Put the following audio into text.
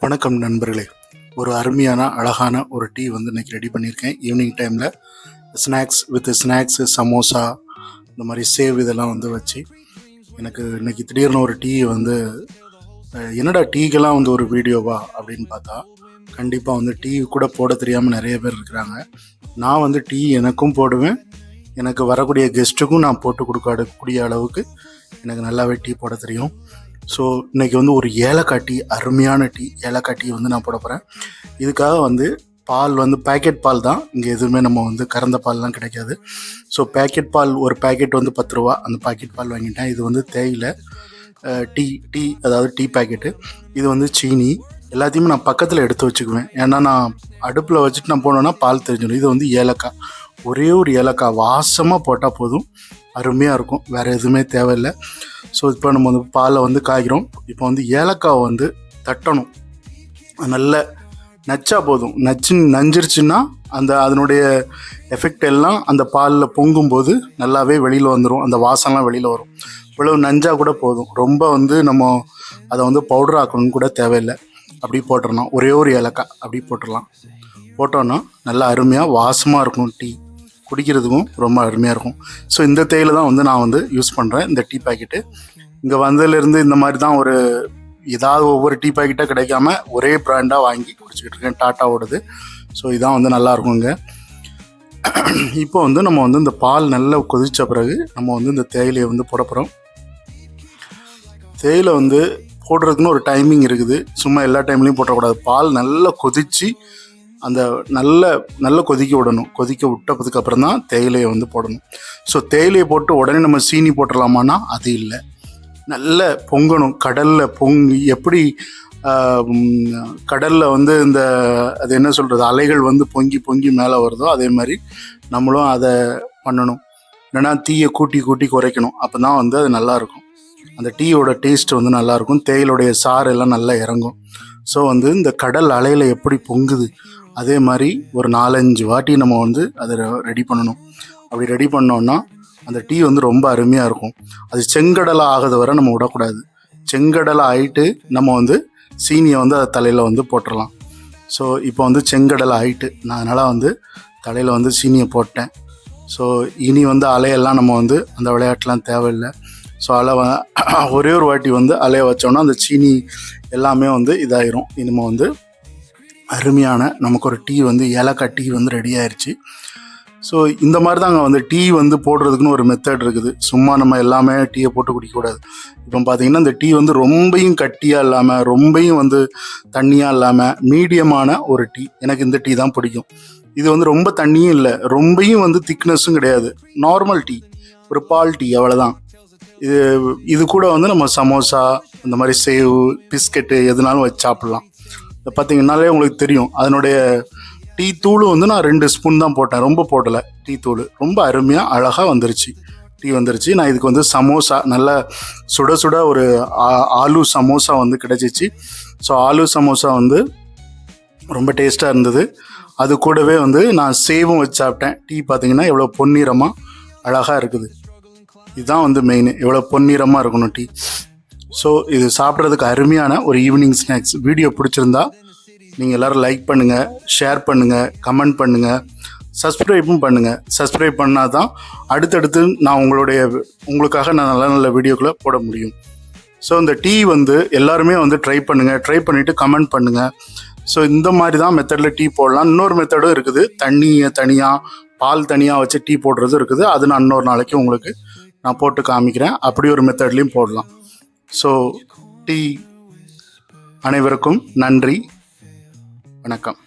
வணக்கம் நண்பர்களே. ஒரு அருமையான அழகான ஒரு டீ வந்து இன்றைக்கி ரெடி பண்ணியிருக்கேன். ஈவினிங் டைமில் ஸ்நாக்ஸு சமோசா இந்த மாதிரி சேவ் இதெல்லாம் வந்து வச்சு எனக்கு இன்றைக்கி திடீர்னு ஒரு டீ வந்து என்னடா டீக்கெல்லாம் வந்து ஒரு வீடியோவா அப்படின்னு பார்த்தா, கண்டிப்பாக வந்து டீ கூட போட தெரியாமல் நிறைய பேர் இருக்கிறாங்க. நான் வந்து டீ எனக்கும் போடுவேன், எனக்கு வரக்கூடிய கெஸ்ட்டுக்கும் நான் போட்டு கொடுக்கக்கூடிய அளவுக்கு எனக்கு நல்லாவே டீ போட தெரியும். ஸோ இன்றைக்கி வந்து ஒரு ஏலக்காய் டீ, அருமையான டீ ஏலக்காய் டீ வந்து நான் போட போகிறேன். இதுக்காக வந்து பால் வந்து பேக்கெட் பால் தான், இங்கே எதுவுமே நம்ம வந்து கறந்த பால்லாம் கிடைக்காது. ஸோ பேக்கெட் பால் ஒரு பேக்கெட் வந்து 10 ரூபா, அந்த பேக்கெட் பால் வாங்கிட்டேன். இது வந்து தேயிலை டீ அதாவது டீ பேக்கெட்டு. இது வந்து சீனி எல்லாத்தையுமே நான் பக்கத்தில் எடுத்து வச்சுக்குவேன். ஏன்னா நான் அடுப்பில் வச்சுட்டு நான் போனோன்னா பால் தெரிஞ்சிடும். இது வந்து ஏலக்காய், ஒரே ஒரு ஏலக்காய் வாசமாக போட்டால் போதும், அருமையாக இருக்கும், வேறு எதுவுமே தேவையில்லை. ஸோ இப்போ நம்ம வந்து பாலை வந்து காய்கிறோம். இப்போ வந்து ஏலக்காவை வந்து தட்டணும், நல்ல நச்சா போதும். நஞ்சிருச்சுன்னா அதனுடைய எஃபெக்ட் எல்லாம் அந்த பாலில் பொங்கும்போது நல்லாவே வெளியில் வந்துடும், அந்த வாசம்லாம் வெளியில் வரும். இவ்வளவு நஞ்சா கூட போதும், ரொம்ப வந்து நம்ம அதை வந்து பவுடர் ஆக்கணும்னு கூட தேவையில்லை. அப்படி போட்டுடலாம், ஒரே ஒரு ஏலக்காய் அப்படி போட்டுடலாம். போட்டோன்னா நல்லா அருமையாக வாசமாக இருக்கும், டீ குடிக்கிறதுக்கும் ரொம்ப அருமையாக இருக்கும். ஸோ இந்த தேயிலை தான் வந்து நான் வந்து யூஸ் பண்ணுறேன், இந்த டீ பேக்கெட்டு. இங்கே வந்ததுலேருந்து இந்த மாதிரி தான் ஏதாவது ஒவ்வொரு டீ பேக்கெட்டாக கிடைக்காம ஒரே ப்ராண்டாக வாங்கி குடிச்சிக்கிட்டு இருக்கேன், டாட்டாவோடது. ஸோ இதான் வந்து நல்லா இருக்குங்க. இப்போ வந்து நம்ம வந்து இந்த பால் நல்லா கொதித்த பிறகு நம்ம வந்து இந்த தேயிலையை வந்து போட போகிறோம். தேயிலை வந்து போடுறதுக்குன்னு ஒரு டைமிங் இருக்குது, சும்மா எல்லா டைம்லையும் போட்டக்கூடாது. பால் நல்லா கொதித்து அந்த நல்ல கொதிக்க விடணும். கொதிக்க விட்டதுக்கு அப்புறம் தான் தேயிலையை வந்து போடணும். ஸோ தேயிலையை போட்டு உடனே நம்ம சீனி போட்டுடலாமான்னா அது இல்லை, நல்ல பொங்கணும். கடலில் எப்படி கடலில் வந்து அது என்ன சொல்கிறது, அலைகள் வந்து பொங்கி மேலே வருதோ அதே மாதிரி நம்மளும் அதை பண்ணணும். இல்லைன்னா தீயை கூட்டி குறைக்கணும், அப்போ தான் வந்து அது நல்லாயிருக்கும். அந்த டீயோட டேஸ்ட் வந்து நல்லாயிருக்கும், தேயிலுடைய சாறு எல்லாம் நல்லா இறங்கும். ஸோ வந்து இந்த கடல் அலையில் எப்படி பொங்குது அதே மாதிரி ஒரு 4-5 வாட்டி நம்ம வந்து அதை ரெடி பண்ணணும். அப்படி ரெடி பண்ணோன்னா அந்த டீ வந்து ரொம்ப அருமையாக இருக்கும். அது செங்கடலை ஆகிறது வரை நம்ம விடக்கூடாது. செங்கடலை ஆகிட்டு நம்ம வந்து சீனியை வந்து அது தலையில் வந்து போட்டுடலாம். ஸோ இப்போ வந்து செங்கடலை ஆகிட்டு நான் அதனால் வந்து தலையில் வந்து சீனியை போட்டேன். ஸோ இனி வந்து அலையெல்லாம் நம்ம வந்து அந்த விளையாட்டுலாம் தேவையில்லை. ஸோ ஒரே ஒரு வாட்டி வந்து அலைய வச்சோன்னா அந்த சீனி எல்லாமே வந்து இதாயிரும். இனிமே வந்து அருமையான நமக்கு ஒரு டீ வந்து ஏலக்காய் டீ வந்து ரெடி ஆயிடுச்சு. ஸோ இந்த மாதிரி தாங்க வந்து டீ வந்து போடுறதுக்குன்னு ஒரு மெத்தட் இருக்குது. சும்மா நம்ம எல்லாமே டீயை போட்டு குடிக்கக்கூடாது. இப்போ பார்த்தீங்கன்னா இந்த டீ வந்து ரொம்பையும் கட்டியாக இல்லாமல் ரொம்பையும் வந்து தண்ணியாக இல்லாமல் மீடியமான ஒரு டீ, எனக்கு இந்த டீ தான் பிடிக்கும். இது வந்து ரொம்ப தண்ணியும் இல்லை, ரொம்பையும் வந்து திக்னஸும் கிடையாது, நார்மல் டீ, ஒரு பால் டீ, அவ்வளோதான். இது கூட வந்து நம்ம சமோசா இந்த மாதிரி சேவ் பிஸ்கெட்டு எதுனாலும் வச்சு சாப்பிட்லாம். இதை பார்த்தீங்கன்னாலே உங்களுக்கு தெரியும், அதனுடைய டீ தூள் வந்து நான் 2 ஸ்பூன் தான் போட்டேன், ரொம்ப போடலை. டீ தூள் ரொம்ப அருமையாக அழகாக வந்துருச்சு, டீ வந்துருச்சு. நான் இதுக்கு வந்து சமோசா நல்லா சுட ஒரு ஆலு சமோசா வந்து கிடச்சிச்சு. ஸோ ஆலு சமோசா வந்து ரொம்ப டேஸ்ட்டாக இருந்தது. அது கூடவே வந்து நான் சேவும் வச்சு சாப்பிட்டேன். டீ பார்த்தீங்கன்னா எவ்வளோ பொன்னிறமாக அழகாக இருக்குது. இதுதான் வந்து மெயின், எவ்வளோ பொன்னிறமாக இருக்கணும் டீ. ஸோ இது சாப்பிட்றதுக்கு அருமையான ஒரு ஈவினிங் ஸ்நாக்ஸ். வீடியோ பிடிச்சிருந்தா நீங்கள் எல்லோரும் லைக் பண்ணுங்கள், ஷேர் பண்ணுங்கள், கமெண்ட் பண்ணுங்கள், சப்ஸ்கிரைப்பும் பண்ணுங்கள். சப்ஸ்கிரைப் பண்ணால் தான் அடுத்தடுத்து நான் உங்களுக்காக நான் நல்ல வீடியோக்களை போட முடியும். ஸோ இந்த டீ வந்து எல்லாருமே வந்து ட்ரை பண்ணுங்கள், ட்ரை பண்ணிவிட்டு கமெண்ட் பண்ணுங்கள். ஸோ இந்த மாதிரி தான் மெத்தடில் டீ போடலாம். இன்னொரு மெத்தடும் இருக்குது, தண்ணியை தனியாக பால் தனியாக வச்சு டீ போடுறதும் இருக்குது. அது நான் இன்னொரு நாளைக்கு உங்களுக்கு நான் போட்டு காமிக்கிறேன். அப்படி ஒரு மெத்தட்லேயும் போடலாம். ஸோ டீ அனைவருக்கும் நன்றி, வணக்கம்.